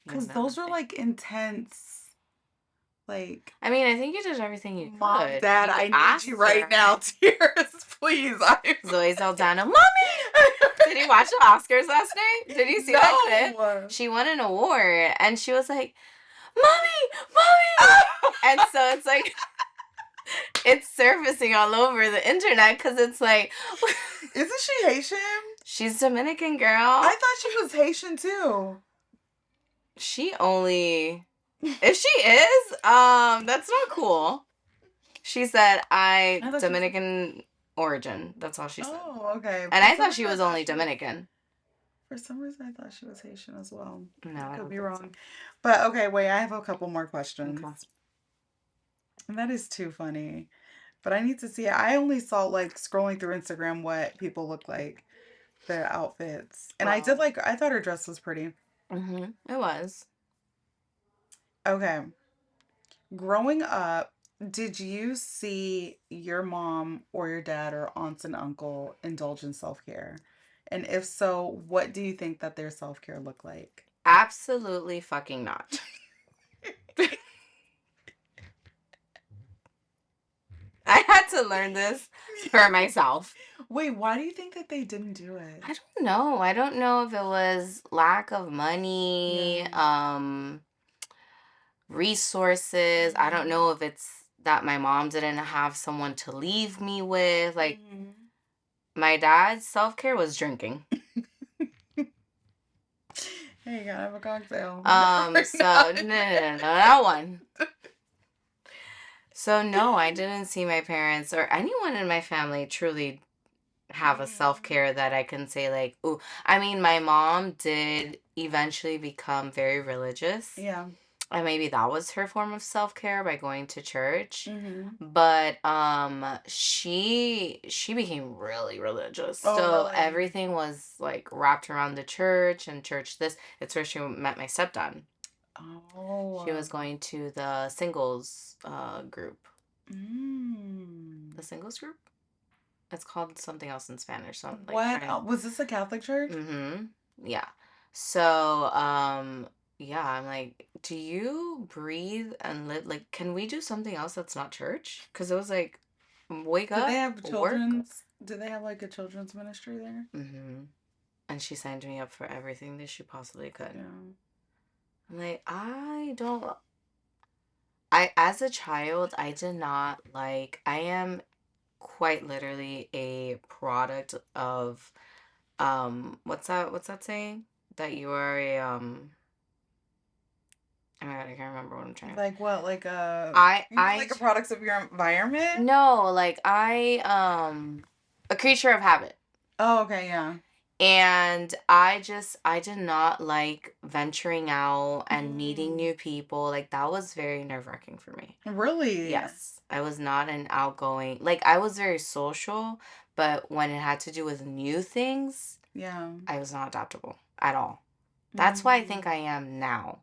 Because those are like intense. Like, I mean, I think you did everything you could. Mom, Dad, I need you right now. Tears, please. Zoe Saldana, Mommy! Did you watch the Oscars last night? Did you see that clip? She won an award, and she was like, Mommy! Mommy! And so it's like, it's surfacing all over the internet, because it's like... Isn't she Haitian? She's Dominican, girl. I thought she was Haitian, too. She only... If she is, that's not cool. She said, Dominican origin. That's all she said. Oh, okay. And I thought she was only Dominican. For some reason, I thought she was Haitian as well. No, I could be wrong. So. But, okay, wait, I have a couple more questions. Okay. And that is too funny. But I need to see it. I only saw, like, scrolling through Instagram what people look like, their outfits. And I thought her dress was pretty. Mm-hmm. It was. Okay. Growing up, did you see your mom or your dad or aunts and uncle indulge in self-care? And if so, what do you think that their self-care looked like? Absolutely fucking not. I had to learn this for myself. Wait, why do you think that they didn't do it? I don't know. I don't know if it was lack of money, resources. I don't know if it's that my mom didn't have someone to leave me with. Like, my dad's self-care was drinking. Hey, you gotta have a cocktail. So, no, that one. So, no, I didn't see my parents or anyone in my family truly have a self-care that I can say, like, ooh. I mean, my mom did eventually become very religious. Yeah. And maybe that was her form of self-care by going to church. But she became really religious. Oh, so really? Everything was like wrapped around the church and church this. It's where she met my stepdad. Oh. She was going to the singles group. The singles group? It's called something else in Spanish. So what? Was this a Catholic church? Mm-hmm. Yeah. So, yeah, I'm like, do you breathe and live? Like, can we do something else that's not church? Because it was like, wake up. Do they have children's? Do they have like a children's ministry there? Mm-hmm. And she signed me up for everything that she possibly could. Yeah. I'm like, as a child, I did not like, I am quite literally a product of, what's that saying? That you are a, oh my God, I can't remember what I'm trying to... Like what? Like like a product of your environment? No, like a creature of habit. Oh, okay, yeah. And I did not like venturing out and meeting new people. Like, that was very nerve-wracking for me. Really? Yes. I was not an outgoing... Like, I was very social, but when it had to do with new things, yeah, I was not adaptable at all. That's why I think I am now.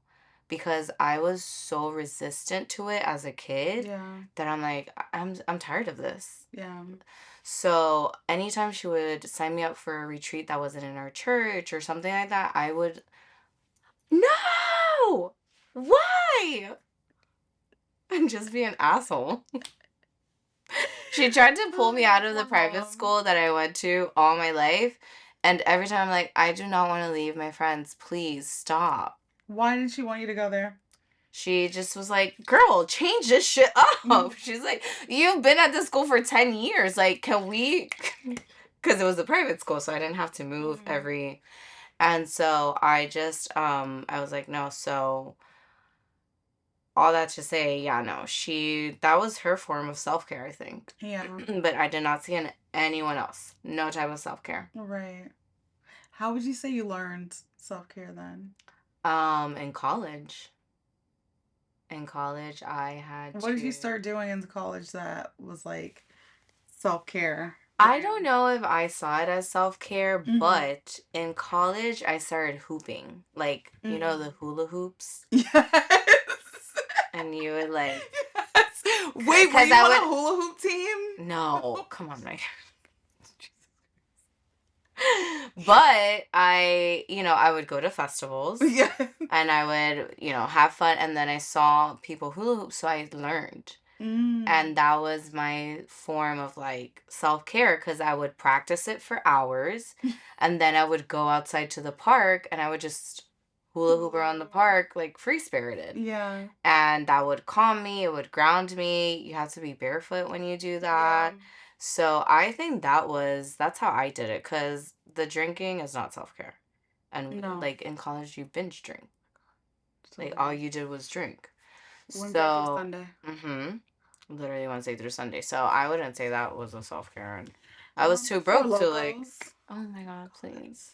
Because I was so resistant to it as a kid that I'm like, I'm tired of this. Yeah. So anytime she would sign me up for a retreat that wasn't in our church or something like that, I would, no! Why? And just be an asshole. She tried to pull me out of the private school that I went to all my life. And every time I'm like, I do not want to leave my friends. Please stop. Why didn't she want you to go there? She just was like, girl, change this shit up. She's like, you've been at this school for 10 years. Like, can we... Because it was a private school, so I didn't have to move every... And so I just, I was like, no, so... all that to say, yeah, no, that was her form of self-care, I think. Yeah. But I did not see in anyone else. No type of self-care. Right. How would you say you learned self-care then? In college. In college, I had What did you to. start doing in college that was like self-care for I you? don't know if I saw it as self-care, Mm-hmm. but in college, I started hooping. Like, you know, the Mm. hula hoops? Yes. And you would like, Yes. Wait, were because you I on a would, hula hoop team? no, come on, Mike. But I would go to festivals Yeah. and I would, have fun. And then I saw people hula hoop, so I learned. Mm. And that was my form of like self care because I would practice it for hours. And then I would go outside to the park and I would just hula hoop around the park, like free spirited. Yeah. And that would calm me, it would ground me. You have to be barefoot when you do that. Yeah. So I think that's how I did it because the drinking is not self care. And No. like in college, you binge drink. Like all Totally. you did was drink. Wednesday through So, Sunday. literally Wednesday through Sunday. So I wouldn't say that was a self care. And I was too For broke to like, locals. oh my God, please.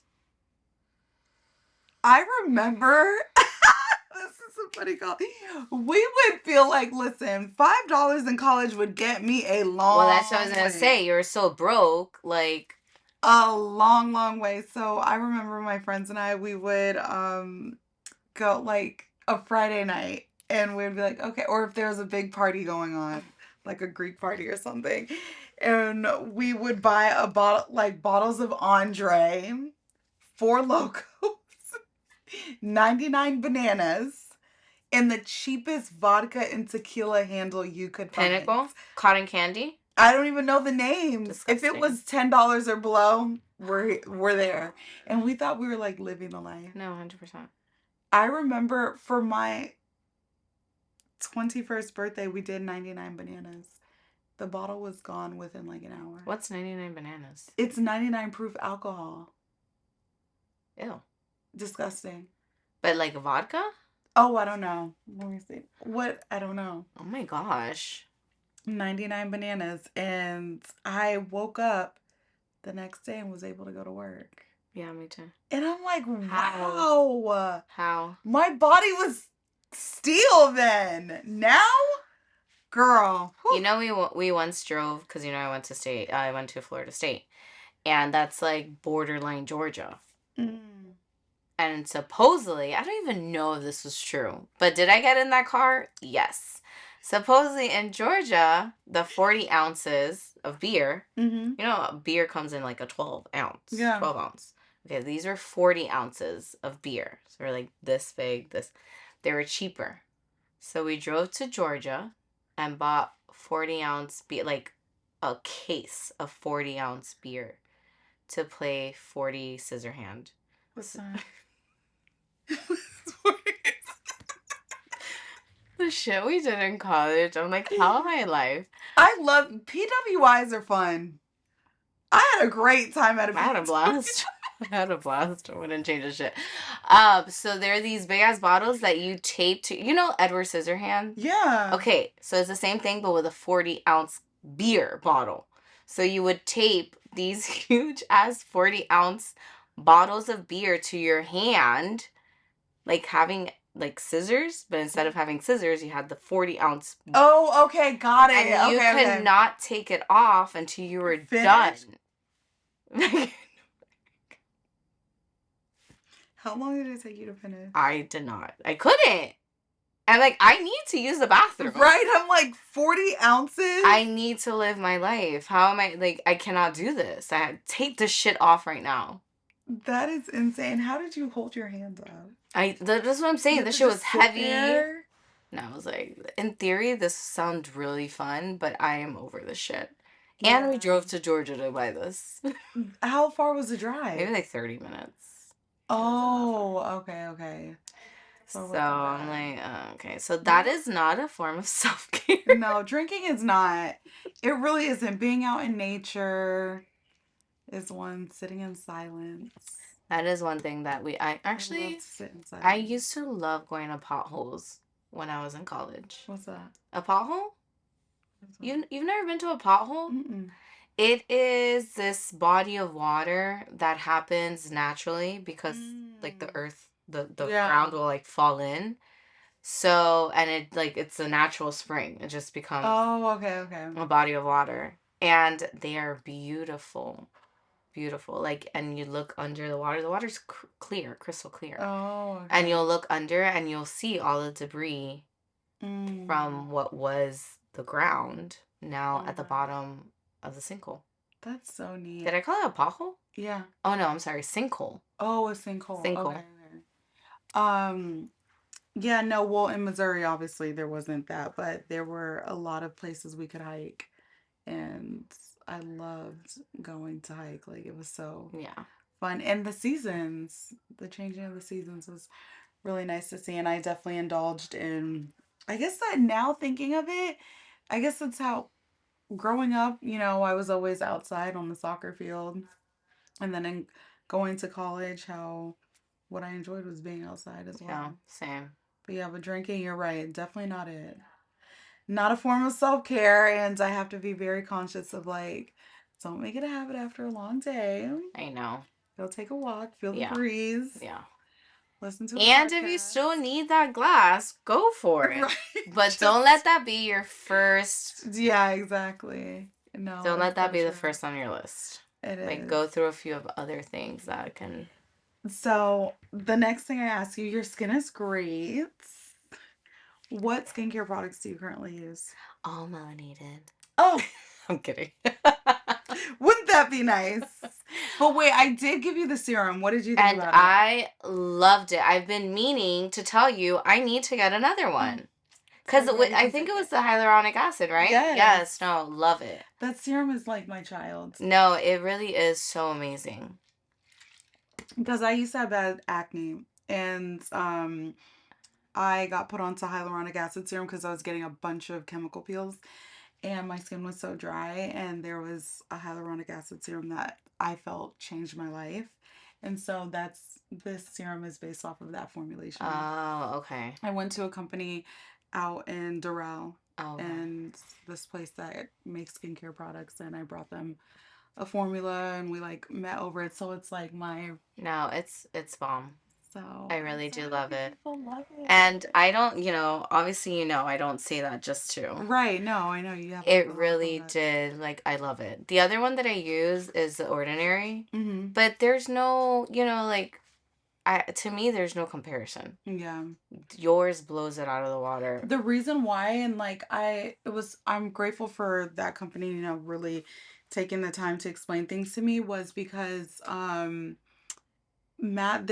I remember this is a funny call. We would feel like, listen, $5 in college would get me a Well, that's what I long was gonna way. say. You were so broke, like, A long, long way. So I remember my friends and I, we would go like a Friday night and we'd be like, okay, or if there was a big party going on, like a Greek party or something, and we would buy a bottle, like bottles of Andre, Four Locos, 99 bananas, and the cheapest vodka and tequila handle you could find. Pinnacle, cotton candy. I don't even know the names. Disgusting. If it was $10 or below, we're there. And we thought we were like living the life. No, 100%. I remember for my 21st birthday, we did 99 bananas. The bottle was gone within like an hour. What's 99 bananas? It's 99 proof alcohol. Ew. Disgusting. But like vodka? Oh, I don't know. Let me see. What? I don't know. Oh my gosh. 99 bananas. And I woke up the next day and was able to go to work. Yeah, me too. And I'm like, How? wow. How? My body was steel then. Now? Girl. You know, we once drove, because, I went to Florida State. And that's like borderline Georgia. Mm. And supposedly, I don't even know if this was true, but did I get in that car? Yes. Supposedly in Georgia, the 40 ounces of beer, beer comes in like a 12 ounce. Yeah. 12 ounce. Okay, these are 40 ounces of beer. So they're like this big, they were cheaper. So we drove to Georgia and bought 40-ounce beer, like a case of 40-ounce beer to play 40 scissor hand. What's that? The shit we did in college, I'm like, how am I alive? I love PWIs are fun. I had a great time at a I had a blast. I wouldn't change the shit. So there are these big ass bottles that you tape to, Edward Scissorhands? Yeah. Okay, so it's the same thing, but with a 40-ounce beer bottle. So you would tape these huge ass 40-ounce bottles of beer to your hand, like having like scissors, but instead of having scissors, you had the 40-ounce. Oh, okay, got it. And you could not take it off until you were done. How long did it take you to finish? I did not. I couldn't. I'm like, I need to use the bathroom. Right? I'm like, 40 ounces? I need to live my life. How am I, like, I cannot do this. Take this shit off right now. That is insane. How did you hold your hands up? That's what I'm saying. This shit was heavy. There? And I was like, in theory, this sounds really fun, but I am over this shit. Yeah. And we drove to Georgia to buy this. How far was the drive? Maybe like 30 minutes. Oh, okay. So I'm like, okay. So that is not a form of self-care. No, drinking is not. It really isn't. Being out in nature is one. Sitting in silence. That is one thing that I used to love going to potholes. when I was in college. What's that? A pothole? You've never been to a pothole? Mm-mm. It is this body of water that happens naturally because like the earth, the Yeah. ground will like fall in. So, and it like it's a natural spring. It just becomes Oh, okay. a body of water. And they are beautiful. Beautiful. Like, and you look under the water. The water's clear, crystal clear. Oh, okay. And you'll look under and you'll see all the debris Mm. from what was the ground now at the Okay. bottom of the sinkhole. That's so neat. Did I call it a pothole? Yeah. Oh no, I'm sorry, sinkhole. Oh, a sinkhole. Sinkhole. Okay. Yeah, no, well, in Missouri, obviously, there wasn't that, but there were a lot of places we could hike, and I loved going to hike. Like, it was so Yeah. fun. And the seasons, the changing of the seasons was really nice to see, and I definitely indulged in, I guess that now thinking of it, I guess that's how, growing up, I was always outside on the soccer field, and then in going to college, what I enjoyed was being outside as well. Yeah, same. But yeah, but drinking, you're right. Definitely not it. Not a form of self-care, and I have to be very conscious of like, don't make it a habit after a long day. I know. Go take a walk, feel the Yeah. breeze. Yeah. Listen to a And podcast. if you still need that glass, go for it. Right. But don't let that be your first. Yeah, exactly. No. Don't let it's that so be the true. first on your list. It is. Like, go through a few of other things that can. So the next thing I ask you, your skin is great. What skincare products do you currently use? All melanated. Oh, I'm kidding. wouldn't that be nice? But wait, I did give you the serum. What did you think And about it? I loved it. I've been meaning to tell you I need to get another one. Because Okay, I think it was the hyaluronic acid, right? Yes. Yes. No, love it. That serum is like my child. No, it really is so amazing. Because I used to have bad acne, and I got put onto hyaluronic acid serum because I was getting a bunch of chemical peels, and my skin was so dry, and there was a hyaluronic acid serum that I felt changed my life. And so this serum is based off of that formulation. Oh, okay. I went to a company out in Durrell, Okay. and this place that makes skincare products, and I brought them a formula, and we like met over it. So it's like No, it's bomb. so I really do love it. People love it. And I don't, obviously, I don't say that just to. Right. No, I know you have. It really did. Like, I love it. The other one that I use is the Ordinary. Mm-hmm. But there's no, like, to me, there's no comparison. Yeah. Yours blows it out of the water. The reason why, and like I'm grateful for that company, really taking the time to explain things to me, was because Matt,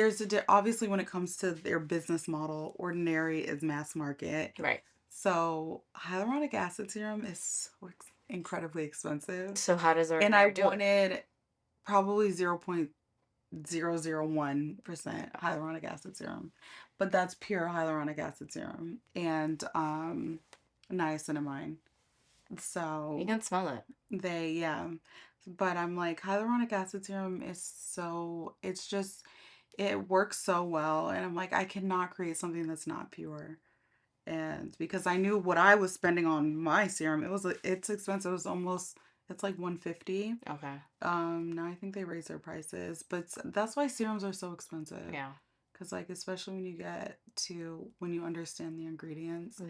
obviously when it comes to their business model, Ordinary is mass market. Right. So hyaluronic acid serum is so incredibly expensive. So how does Ordinary And I do it? wanted probably 0.001% hyaluronic acid serum, but that's pure hyaluronic acid serum and niacinamide. So You can smell it. but I'm like, hyaluronic acid serum it works so well, and I'm like, I cannot create something that's not pure. And because I knew what I was spending on my serum, it's expensive. It's like $150. Okay. Now I think they raised their prices, but that's why serums are so expensive. Yeah. Because like, especially when you understand the ingredients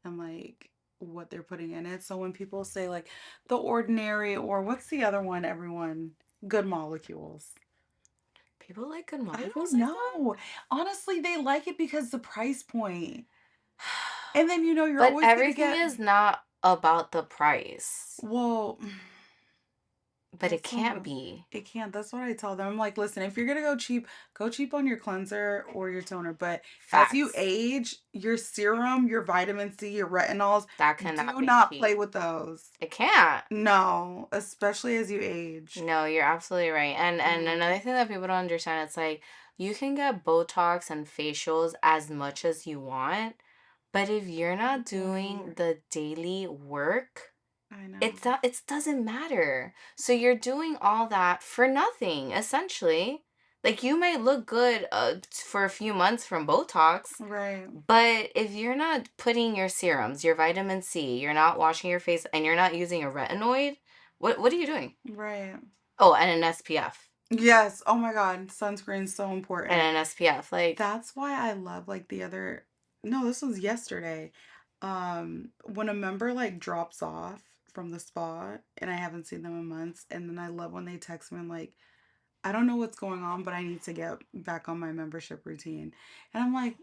and like what they're putting in it. So when people say like the Ordinary, or what's the other one, Good Molecules. People like Good Molecules? I don't know. Honestly, they like it because the price point. And then you're But always everything is not about the price. Well, but it can't be. It can't. That's what I tell them. I'm like, listen, if you're gonna go cheap on your cleanser or your toner. But Facts. as you age, your serum, your vitamin C, your retinols, that cannot do be not cheap. play with those. It can't. No, especially as you age. No, you're absolutely right. And another thing that people don't understand, it's like you can get Botox and facials as much as you want, but if you're not doing the daily work, I know. It doesn't matter. So you're doing all that for nothing, essentially. Like, you might look good for a few months from Botox, Right. but if you're not putting your serums, your vitamin C, you're not washing your face, and you're not using a retinoid, what are you doing? Right. Oh, and an SPF. Yes. Oh my God. Sunscreen's so important. And an SPF. Like, That's why I love like the other no, this was yesterday. When a member like drops off from the spa and I haven't seen them in months, and then I love when they text me and like, I don't know what's going on, but I need to get back on my membership routine. And I'm like,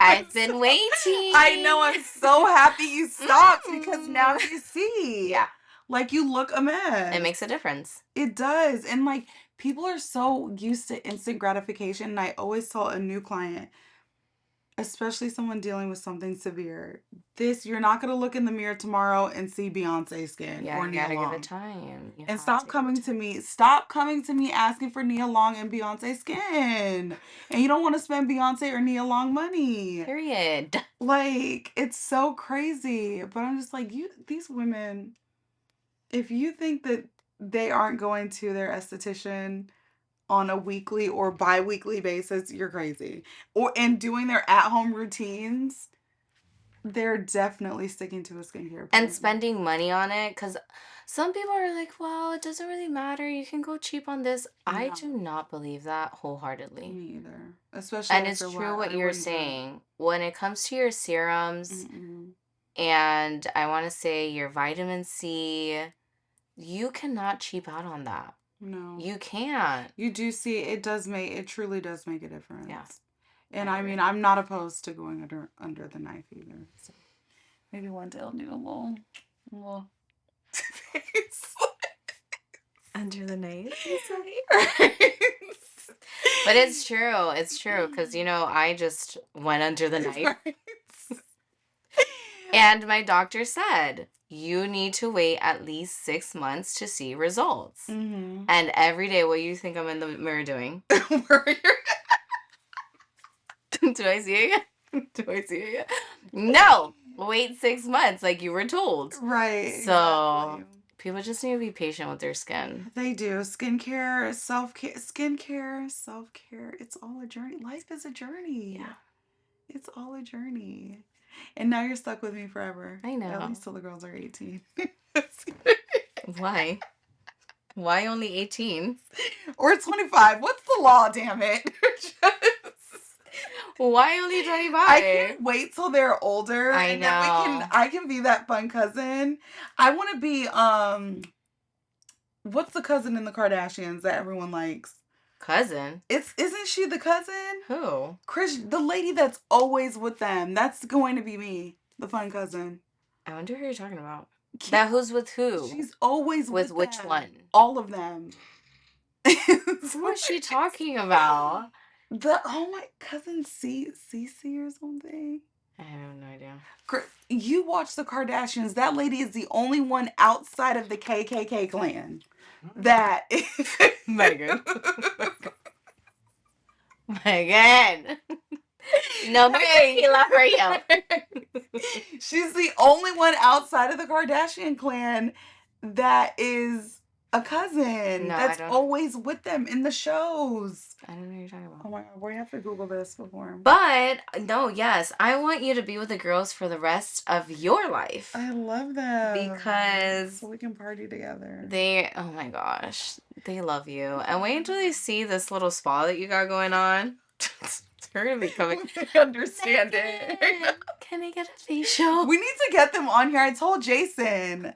I've been waiting. I know, I'm so happy you stopped because now you see. Yeah. Like, you look a mess. It makes a difference. It does. And like, people are so used to instant gratification. And I always tell a new client, especially someone dealing with something severe, you're not going to look in the mirror tomorrow and see Beyonce skin Yeah, or you Nia gotta give Long. it time. And stop coming to me. Stop coming to me asking for Nia Long and Beyonce skin. And you don't want to spend Beyonce or Nia Long money. Period. Like, it's so crazy. But I'm just like, these women, if you think that they aren't going to their esthetician on a weekly or bi-weekly basis, you're crazy. And doing their at-home routines, they're definitely sticking to a skincare plan. And spending money on it, because some people are like, well, it doesn't really matter. You can go cheap on this. I do not believe that wholeheartedly. Me either. Especially And it's true what you're saying. When it comes to your serums, and I want to say your vitamin C, you cannot cheap out on that. No. You can't. You do see, it truly does make a difference. Yeah. And I mean, I'm not opposed to going under the knife either. So maybe one day I'll do a little under the knife. But it's true. It's true. Because, I just went under the knife. And my doctor said, you need to wait at least 6 months to see results. Mm-hmm. And every day, what do you think I'm in the mirror doing? Do I see it again? Do I see it again? No! Wait 6 months like you were told. Right. So, exactly. People just need to be patient with their skin. They do. Skincare, self-care, self-care. It's all a journey. Life is a journey. Yeah. It's all a journey. And now you're stuck with me forever. I know. At least till the girls are 18. Why? Why only 18? Or 25. What's the law, damn it? Why only 25? I can't wait till they're older. I and know. Then I can be that fun cousin. I want to be, what's the cousin in the Kardashians that everyone likes? Cousin? Isn't she the cousin? Who? The lady that's always with them. That's going to be me, the fun cousin. I wonder who you're talking about. That who's with who? She's always with which them. one? All of them. Who is she talking about? My cousin Cece or something. I have no idea. You watch the Kardashians. That lady is the only one outside of the KKK clan that Megan. Megan. No tequila for you. She's the only one outside of the Kardashian clan that is a cousin that's always with them in the shows. I don't know what you're talking about. Oh my God, we have to Google this before. But, no, yes, I want you to be with the girls for the rest of your life. I love them. Because... so we can party together. Oh my gosh, they love you. And wait until they see this little spa that you got going on. They're going to be coming. They understand it. Can I get a facial? We need to get them on here. I told Jason.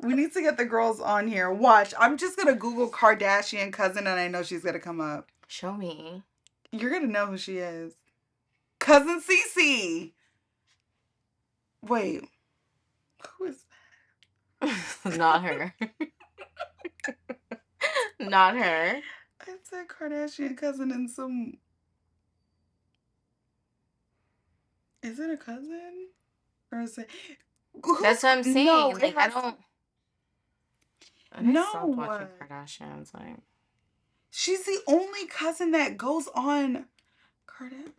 We need to get the girls on here. Watch. I'm just going to Google Kardashian cousin and I know she's going to come up. Show me. You're going to know who she is. Cousin Cece. Wait. Who is that? Not her. Not her. It's a Kardashian cousin and some... Is it a cousin? Or is it... That's what I'm saying. No, like, I don't... No. Stopped watching Kardashians. Like... She's the only cousin that goes on Kardashian.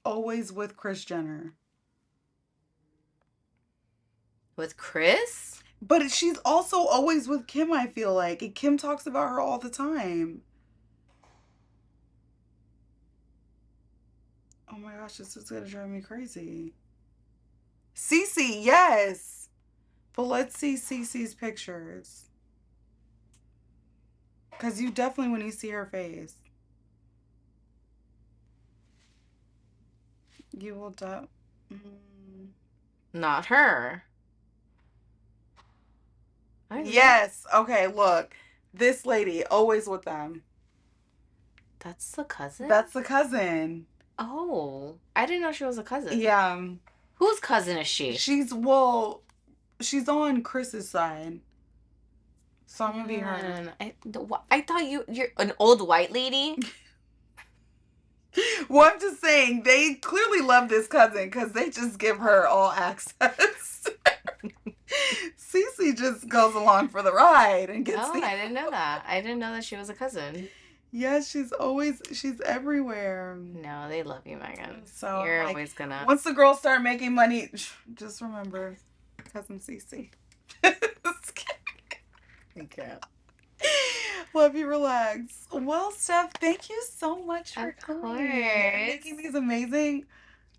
Always with Kris Jenner. With Chris? But she's also always with Kim, I feel like. And Kim talks about her all the time. Oh my gosh, this is gonna drive me crazy. Cece, yes. But let's see Cece's pictures. Because you definitely, when you see her face, you will Not her. Yes. Okay, look. This lady, always with them. That's the cousin? That's the cousin. Oh. I didn't know she was a cousin. Yeah. Whose cousin is she? She's on Chris's side. So I'm gonna be her. I thought you're an old white lady. Well, I'm just saying, they clearly love this cousin because they just give her all access. Cece just goes along for the ride and gets I didn't know that. I didn't know that she was a cousin. Yes, she's everywhere. No, they love you, Megan. So you're always gonna. Once the girls start making money, just remember cousin Cece. Okay. Love you, relax. Well, Steph, thank you so much for coming and making these amazing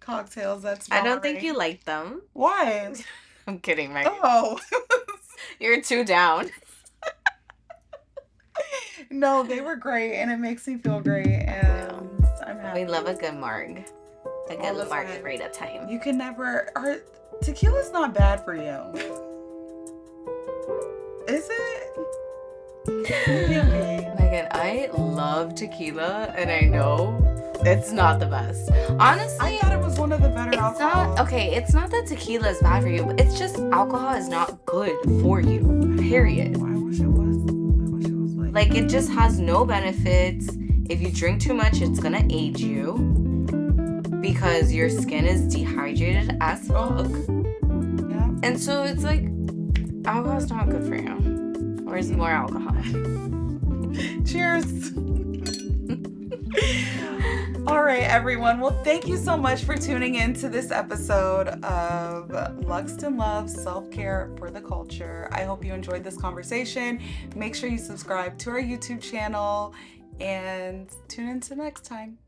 cocktails. I don't think you like them. Why? I'm kidding, Megan. Oh. You're too down. No, they were great, and it makes me feel great, and I'm happy. We love a good marg. A good margarita time. You can never... Tequila's not bad for you. Is it? Megan, I love tequila, and I know it's not the best. Honestly, I thought it was one of the better alcohols. It's not that tequila is bad for you, but it's just alcohol is not good for you. Period. I wish it was like it just has no benefits. If you drink too much, it's gonna age you because your skin is dehydrated as fuck. Yeah. And so it's like alcohol's not good for you. Where's more alcohol? Cheers. All right, everyone. Well, thank you so much for tuning in to this episode of Luxe and Love, Self-Care for the Culture. I hope you enjoyed this conversation. Make sure you subscribe to our YouTube channel and tune in to next time.